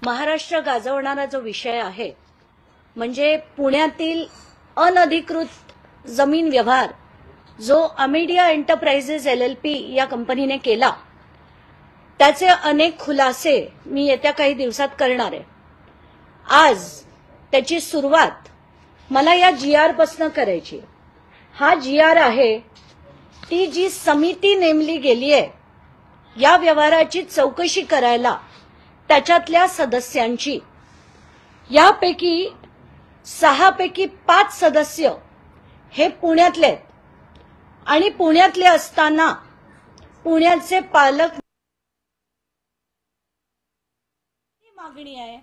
महाराष्ट्र गाजवणारा जो विषय आहे म्हणजे पुण्यातील अनधिकृत जमीन व्यवहार जो अमेडिया एंटरप्राइजेस LLP या कंपनीने केला त्याचे अनेक खुलासे मी येत्या काही दिवसात करणार आहे। आज त्याची सुरुवात मला या GR पासून करायची। हा GR आहे ती जी समिती नेमली गेली आहे या व्यवहाराची चौकशी करायला त्याच्यातल्या सदस्यांची। यापैकी 6 पैकी 5 सदस्य हे पुण्यातले आणि पुण्यातले असताना पुण्याचे पालक मागणी आहे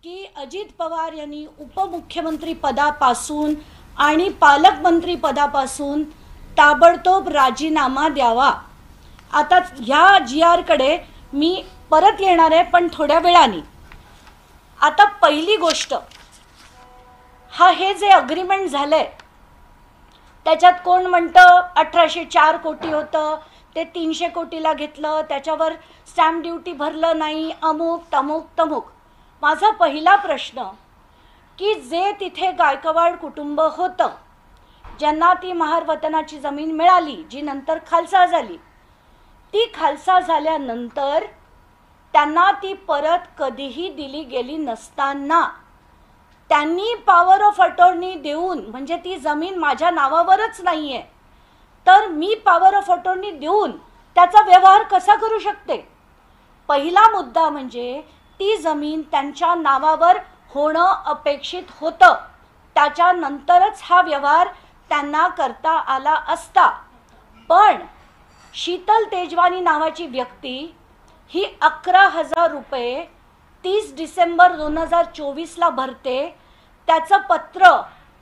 की अजित पवार यांनी उपमुख्यमंत्री पदापासून आणि पालकमंत्री पदापासून ताबडतोब राजीनामा द्यावा। आता ह्या GR कडे मी परत येणार आहे पण थोड्या वेळाने। आता पहिली गोष्ट हे जे अग्रीमेंट झालंय त्याच्यात कोण म्हणतं 1804 कोटी होतं ते 300 कोटीला घेतलं, त्याच्यावर स्टॅम्प ड्युटी भरलं नाही, अमुक तमुक तमुक। माझा पहिला प्रश्न की जे तिथे गायकवाड कुटुंब होतं ज्यांना ती महार वतनाची जमीन मिळाली जी नंतर खालसा झाली, ती खालसा झाल्यानंतर त्यांना ती परत कधीही दिली गेली नसताना त्यांनी पॉवर ऑफ अटॉर्नी देऊन म्हणजे ती जमीन माझ्या नावावरच नाहीये तर मी पॉवर ऑफ अटॉर्नी देऊन त्याचा व्यवहार कसा करू शकते। पहिला मुद्दा म्हणजे ती जमीन त्यांच्या नावावर होणं अपेक्षित होतं, त्याच्यानंतरच हा व्यवहार त्यांना करता आला असता। पण शीतल तेजवानी नावाची व्यक्ती ही 11,000 रुपये 30 डिसेंबर 2024 ला भरते, त्याचं पत्र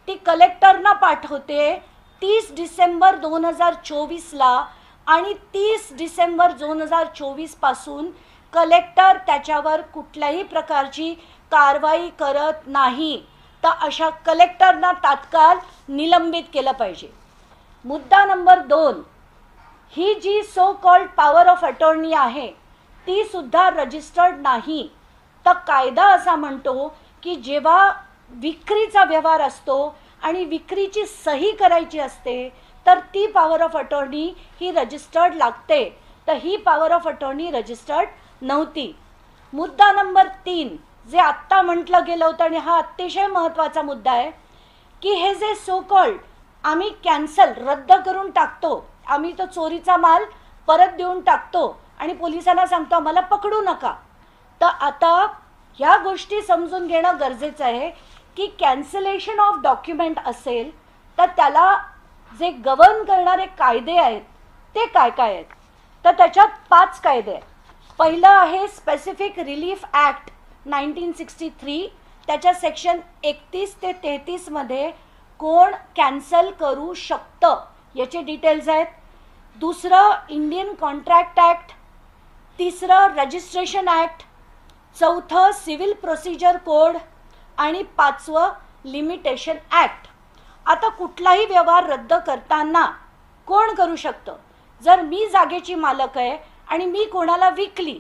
ती कलेक्टरना पाठवते 30 डिसेंबर 2024 ला आणि 30 डिसेंबर 2024 पासून कलेक्टर त्याच्यावर कुठल्याही प्रकारची कारवाई करत नाही। तर अशा कलेक्टरना तात्काळ निलंबित केलं पाहिजे। मुद्दा नंबर 2, ही जी so called power of attorney आहे ती सुद्धा रजिस्टर्ड नाही। तर कायदा असा म्हणतो की जेव्हा विक्रीचा व्यवहार असतो आणि विक्रीची सही करायची असते तर ती power of attorney he registered लागते, तर ही पॉवर ऑफ अटॉर्नी रजिस्टर्ड नव्हती। मुद्दा नंबर 3 जे आत्ता म्हटलं गेलं होतं आणि हा अतिशय महत्त्वाचा मुद्दा आहे की हे जे सो कॉल्ड आम्ही कॅन्सल रद्द करून टाकतो, आम्ही तो चोरीचा माल परत देऊन टाकतो आणि पोलिसांना सांगतो आम्हाला पकडू नका। तर आता ह्या गोष्टी समजून घेणं गरजेचं आहे की कॅन्सलेशन ऑफ डॉक्युमेंट असेल तर त्याला जे गव्हर्न करणारे कायदे आहेत ते काय काय आहेत। तर त्याच्यात 5 कायदे आहेत। पहिलं आहे स्पेसिफिक रिलीफ ॲक्ट 1963, त्याच्या सेक्शन 31 ते 33 मध्ये कोण कॅन्सल करू शकतं याचे डिटेल्स आहेत। दुसरं इंडियन कॉन्ट्रॅक्ट ॲक्ट, तिसरं रजिस्ट्रेशन ॲक्ट, चौथं सिव्हिल प्रोसिजर कोड आणि 5वं लिमिटेशन ॲक्ट। आता कुठलाही व्यवहार रद्द करताना कोण करू शकतं? जर मी जागेची मालक आहे आणि मी कोणाला विकली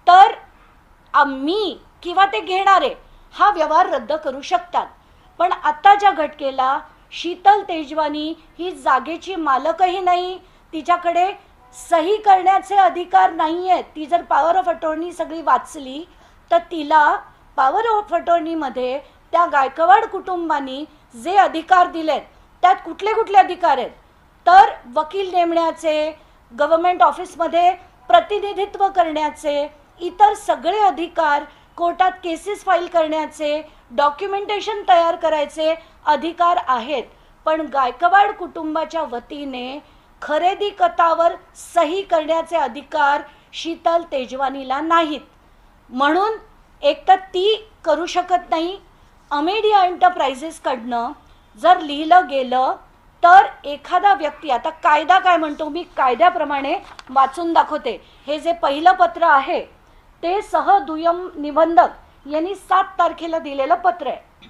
तर मी किंवा ते घेणारे हा व्यवहार रद्द करू शकतात। पण आत्ताच्या घटनेला शीतल तेजवानी ही जागेची मालकही नाही, तिच्याकडे सही करण्याचे अधिकार नाही आहेत। ती जर पॉवर ऑफ अटॉर्नी सगळी वाचली तर तिला पॉवर ऑफ अटॉर्नीमध्ये त्या गायकवाड कुटुंबानी जे अधिकार दिलेत त्यात कुठले कुठले अधिकार आहेत तर वकील नेमण्याचे, गव्हर्नमेंट ऑफिसमध्ये प्रतिनिधित्व करण्याचे, इतर सगळे अधिकार, कोर्टात केसेस फाईल करण्याचे, डॉक्युमेंटेशन तयार करायचे अधिकार आहेत। पण गायकवाड कुटुंबाच्या वतीने खरेदी खतावर सही करण्याचे अधिकार शीतल तेजवानीला नाहीत। म्हणून एक तर ती करू शकत नाही। अमेडिया एंटरप्राइजेस कडनं जर लिहिलं गेलं तर एखादा व्यक्ती, आता कायदा काय म्हणतो मी कायद्याप्रमाणे वाचून दाखवते। हे जे पहिलं पत्र आहे ते दुय्यम निबंधक यांनी 7 तारखेला दिलेलं पत्र आहे।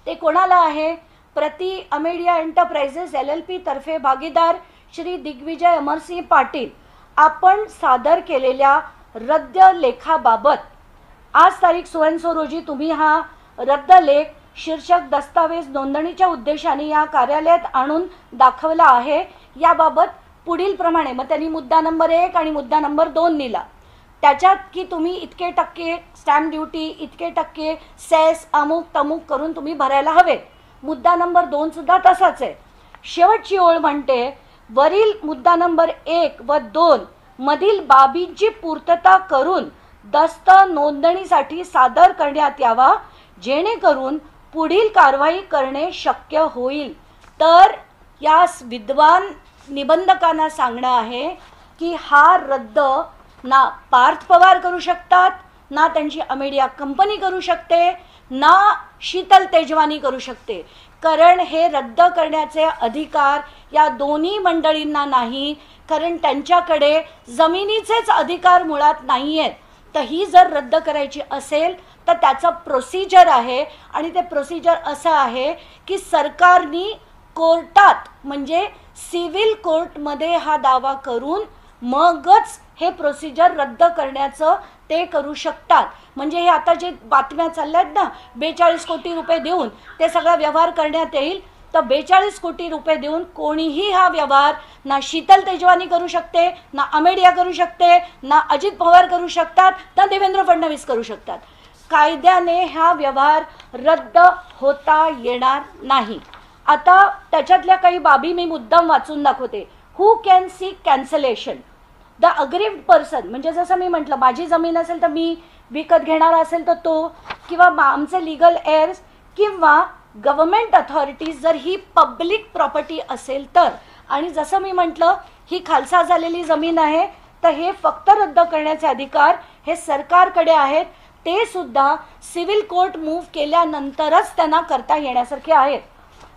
ते कोणाला आहे? प्रति अमेडिया एंटरप्राइजेस LLP तर्फे भागीदार श्री दिग्विजय अमरसिंह पाटील आपण सादर केलेल्या रद्द लेखाबाबत आज तारीख सोळा रोजी तुम्ही हा रद्द लेख शीर्षक दस्तावेज नोंदणीच्या उद्देशाने या कार्यालयात आणून दाखवला आहे. याबाबत पुढील प्रमाणे मग त्यांनी मुद्दा नंबर 1 आणि मुद्दा नंबर 2 लिहिला. त्याच्यात की तुम्ही इतके टक्के स्टॅम्प ड्युटी, इतके टक्के सेस, अमुक तमुक करून तुम्ही भरायला हवेत. मुद्दा नंबर 2 सुद्धा तसाच आहे. शेवटची ओळ म्हणते, वरील मुद्दा नंबर 1 व 2 मधील बाबींची पूर्तता करून दस्त नोंदणीसाठी सादर करण्यात यावा, जेणेकरून पुढील कारवाई करणे शक्य होईल. तर या विद्वान निबंधकांना सांगणं आहे की हा रद्द ना पार्थ पवार करू शकतात, ना त्यांची अमेडिया कंपनी करू शकते, ना शीतल तेजवानी करू शकते. कारण हे रद्द करण्याचे अधिकार या दोन्ही मंडळींना नाही, कारण त्यांच्याकडे जमिनीचेच अधिकार मुळात नाही आहेत. तर ही जर रद्द करायची असेल तर त्याचं प्रोसिजर आहे आणि ते प्रोसिजर असं आहे की सरकारने कोर्टात म्हणजे सिव्हिल कोर्टमध्ये हा दावा करून मगच हे प्रोसिजर रद्द करण्याचं ते करू शकतात. म्हणजे हे आता जे बातम्या चालल्यात ना, 42 कोटी रुपये देऊन ते सगळा व्यवहार करण्यात येईल, तर 42 कोटी रुपये देऊन कोणीही हा व्यवहार ना शीतल तेजवानी करू शकते, ना अमेडिया करू शकते, ना अजित पवार करू शकतात, ना देवेंद्र फडणवीस करू शकतात. कायद्याने हा व्यवहार रद्द होता येणार नाही. आता त्याच्यातल्या काही बाबी मी मुद्दाम वाचून दाखवते. Who can sick cancellation? The aggrieved person, म्हणजे जसं मी म्हटलं, माझी जमीन असेल तर मी विकत घेणारा असेल तर तो, किंवा आमचे लिगल एअर्स, किंवा गव्हर्नमेंट अथॉरिटीज जर ही पब्लिक प्रॉपर्टी असेल तर. आणि जसं मी म्हटलं, ही खालसा झालेली जमीन आहे, तर हे फक्त रद्द करण्याचे अधिकार हे सरकारकडे आहेत. ते सुद्धा सिव्हिल कोर्ट मूव्ह केल्यानंतरच त्यांना करता येण्यासारखे आहेत.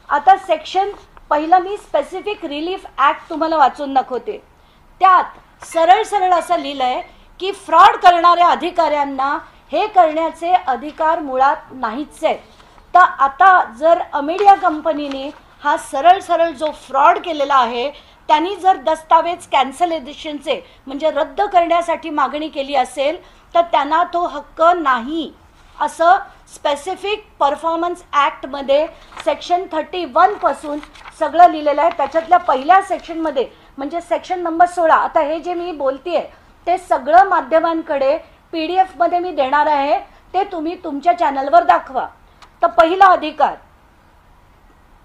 आता सेक्शन पहिलं मी स्पेसिफिक रिलीफ ॲक्ट तुम्हाला वाचून दाखवते. त्यात सरळ सरळ असं लिहिलं आहे की फ्रॉड करणाऱ्या अधिकाऱ्यांना हे करण्याचे अधिकार मुळात नाहीच आहेत. तर आता जर अमेडिया कंपनीने हा सरळ सरळ जो फ्रॉड केलेला आहे, त्यांनी जर दस्तावेज कॅन्सलेशनचे म्हणजे रद्द करण्यासाठी मागणी केली असेल तर त्यांना तो हक्क नाही, असं स्पेसिफिक परफॉर्मन्स ॲक्टमध्ये सेक्शन 31 पासून सगळं लिहिलेलं आहे. त्याच्यातल्या पहिल्या सेक्शनमध्ये म्हणजे सेक्शन नंबर 16. आता हे जे मी बोलते आहे ते सगळं माध्यमांकडे PDF मध्ये मी देणार आहे, ते तुम्ही तुमच्या चॅनलवर दाखवा. तर पहिला अधिकार,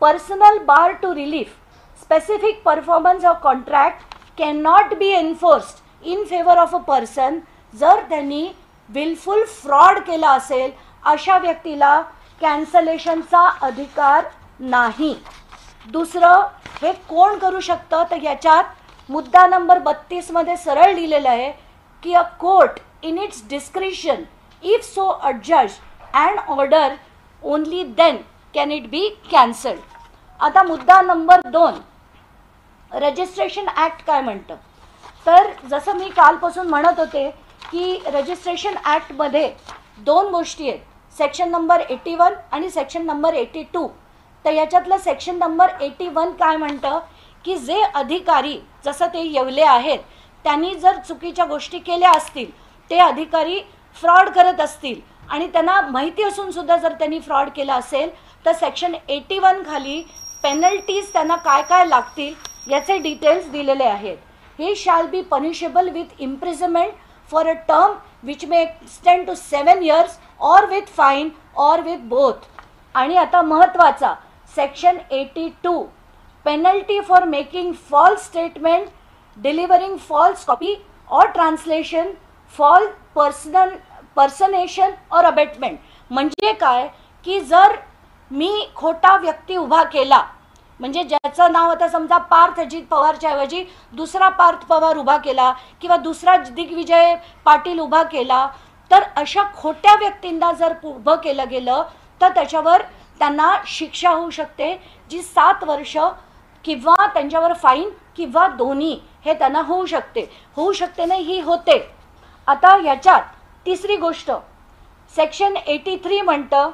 personal bar to relief specific performance of contract can not be enforced in favour of a person. जर त्यांनी विलफुल फ्रॉड केला असेल अशा व्यक्तीला कॅन्सलेशनचा अधिकार नाही. दुसरं, हे कोण करू शकतं? तर याच्यात मुद्दा नंबर 32 मध्ये सरळ लिहिलेलं आहे की a court in its discretion if so adjust and order only then can it be cancelled. आता मुद्दा नंबर 2, रजिस्ट्रेशन ॲक्ट काय म्हणतं? तर जसं मी कालपासून म्हणत होते की रजिस्ट्रेशन ॲक्टमध्ये 2 गोष्टी आहेत, सेक्शन नंबर 81 आणि सेक्शन नंबर 82. तर याच्यातलं सेक्शन नंबर 81 काय म्हणतं की जे अधिकारी, जसं ते येवले आहेत, त्यांनी जर चुकीच्या गोष्टी केल्या असतील, ते अधिकारी फ्रॉड करत असतील आणि त्यांना माहिती असून सुद्धा जर त्यांनी फ्रॉड केला असेल तर सेक्शन 81 खाली पेनल्टीज त्यांना काय काय लागतील याचे डिटेल्स दिलेले आहेत. हे shall be punishable with imprisonment for a term which may extend to 7 years or with fine or with both. आणि आता महत्त्वाचा section 82, penalty for making false statement, delivering false copy or translation, false personation or abetment. म्हणजे काय की जर मी खोटा व्यक्ती उभा केला, म्हणजे ज्याचं नाव आता समजा पार्थ अजित पवारच्या ऐवजी दुसरा पार्थ पवार उभा केला किंवा दुसरा दिग्विजय पाटील उभा केला, तर अशा खोट्या व्यक्तींना जर उभं केलं गेलं तर त्याच्यावर त्यांना शिक्षा होऊ शकते, जी 7 वर्ष किंवा त्यांच्यावर फाईन किंवा दोन्ही हे त्यांना होऊ शकते नाही, ही होते. आता याच्यात तिसरी गोष्ट, सेक्शन 83 म्हणतं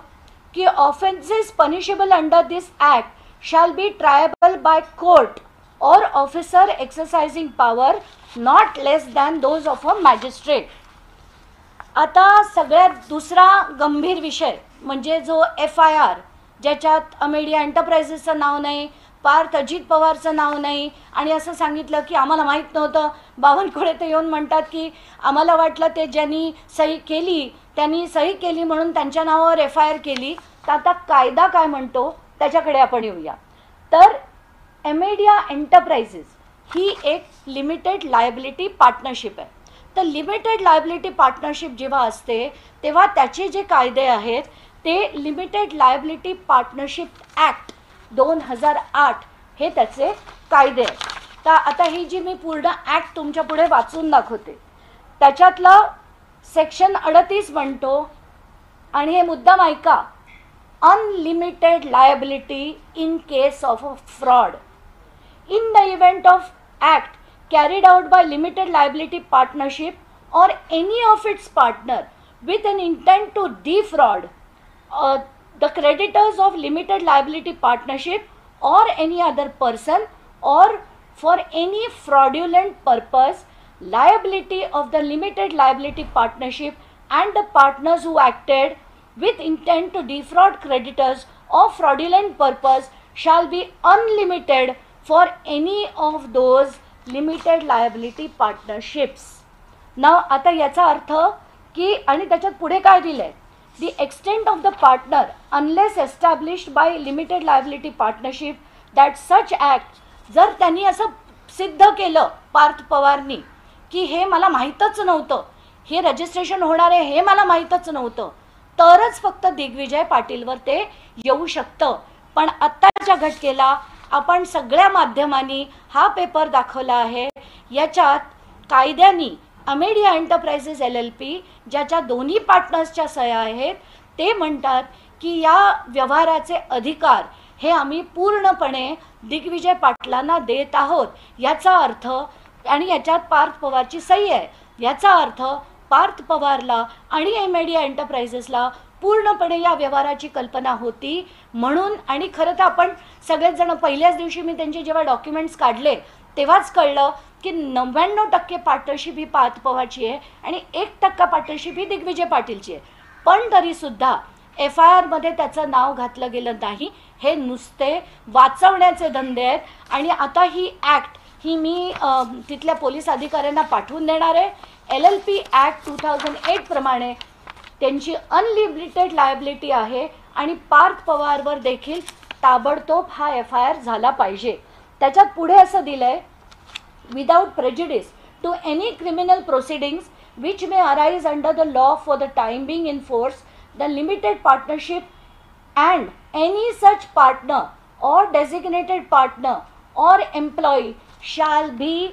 की offences punishable under this act shall be triable by court or officer exercising power not less than those of a magistrate. आता सगळ्यात दुसरा गंभीर विषय म्हणजे जो FIR, ज्याच्यात अमेडिया एंटरप्राइजेसचं नाव नाही, पार्थ अजित पवारचं नाव नाही, आणि असं सांगितलं की आम्हाला माहीत नव्हतं. बावनकुळे ते येऊन म्हणतात की आम्हाला वाटलं ते ज्यांनी सही केली त्यांनी सही केली म्हणून त्यांच्या नावावर FIR केली. तर आता कायदा काय म्हणतो त्याच्याकडे आपण येऊया. तर अमेडिया एंटरप्राइजेस ही एक लिमिटेड लायबिलिटी पार्टनरशिप आहे. तर लिमिटेड लायबिलिटी पार्टनरशिप जेव्हा असते तेव्हा त्याचे जे कायदे आहेत ते लिमिटेड लायबिलिटी पार्टनरशिप ॲक्ट 2008 हे त्याचे कायदे आहेत. तर आता ही जी मी पूर्ण ॲक्ट तुमच्या पुढे वाचून दाखवते त्याच्यातलं सेक्शन 38 म्हणतो, आणि हे मुद्दाम ऐका, unlimited liability in case of a fraud. In the event of act carried out by limited liability partnership or any of its partner with an intent to defraud the creditors of limited liability partnership or any other person, or for any fraudulent purpose, liability of the limited liability partnership and the partners who acted with intent to defraud creditors of fraudulent purpose shall be unlimited for any of those limited liability partnerships. Now आता याचा अर्थ की, आणि त्याच्यात पुढे काय दिलंय, the extent of the partner unless established by limited liability partnership that such act, जर त्यांनी असं सिद्ध केलं पार्थ पवारनी की हे मला माहीतच नव्हतं, हे रजिस्ट्रेशन होणार आहे हे मला माहीतच नव्हतं, तरच फक्त दिग्विजय पाटीलवर ते येऊ शकतं. पण आत्ताच्या घटनेला आपण सगळ्या माध्यमांनी हा पेपर दाखवला आहे. याच्यात कायद्यानी अमेडिया एंटरप्राइजेस LLP ज्याच्या दोन्ही पार्टनर्सच्या सह्या आहेत ते म्हणतात की या व्यवहाराचे अधिकार हे आम्ही पूर्णपणे दिग्विजय पाटलांना देत आहोत. याचा अर्थ, आणि याच्यात पार्थ पवारची सही आहे, याचा अर्थ पार्थ पवारला आणि अमेडिया एंटरप्राइजेसला पूर्णपणे या व्यवहाराची कल्पना होती म्हणून. आणि खरं तर आपण सगळेच जण पहिल्याच दिवशी मी त्यांचे जेव्हा डॉक्युमेंट्स काढले तेव्हाच कळलं की 99% पार्टनरशिप ही पार्थ पवारची आहे आणि 1% पार्टनरशिप ही दिग्विजय पाटीलची आहे. पण तरीसुद्धा FIRमध्ये त्याचं नाव घातलं गेलं नाही. हे नुसते वाचवण्याचे धंदे आहेत. आणि आता ही ॲक्ट ही मी तिथल्या पोलीस अधिकाऱ्यांना पाठवून देणार आहे. LLP ॲक्ट 2008 प्रमाणे त्यांची अनलिमिटेड लायबिलिटी आहे आणि पार्थ पवारवर देखील ताबडतोब हा FIR झाला पाहिजे. त्याच्यात पुढे असं दिलंय, without prejudice to any criminal proceedings which may arise under the law for the time being in force, the limited partnership and any such partner or designated partner or employee shall be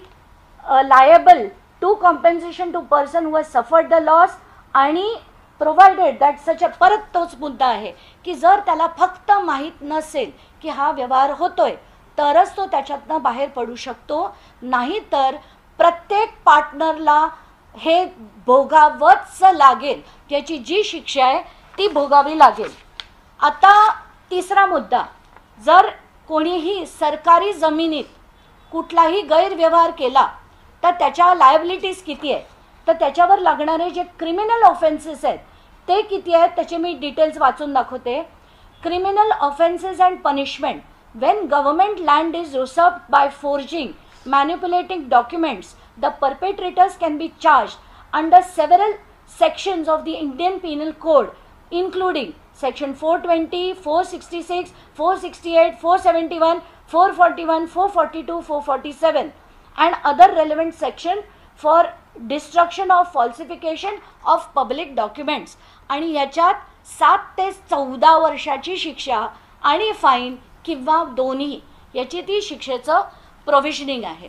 liable to compensation to person who has suffered the loss, आणि provided that such, परत तोच मुद्दा आहे की जर त्याला फक्त माहीत नसेल की हा व्यवहार होतोय तरच तो त्याच्यातनं बाहेर पडू शकतो, नाहीतर प्रत्येक पार्टनरला हे भोगावंच लागेल, याची जी शिक्षा आहे ती भोगावी लागेल. आता तिसरा मुद्दा, जर कोणीही सरकारी जमिनीत कुठलाही गैरव्यवहार केला तर त्याच्या लायबिलिटीज किती आहे, तर त्याच्यावर लागणारे जे क्रिमिनल ऑफेन्सेस आहेत ते किती आहेत त्याचे मी डिटेल्स वाचून दाखवते. Criminal offences and punishment when government land is usurped by forging, manipulating documents, the perpetrators can be charged under several sections of the Indian Penal Code, including section 420, 466, 468, 471, 441, 442, 447 and other relevant section for destruction of falsification of public documents. आणि याच्यात 7 ते 14 वर्षाची शिक्षा आणि fine किंवा दोन्ही याची ती शिक्षेचं प्रोव्हिजनिंग आहे.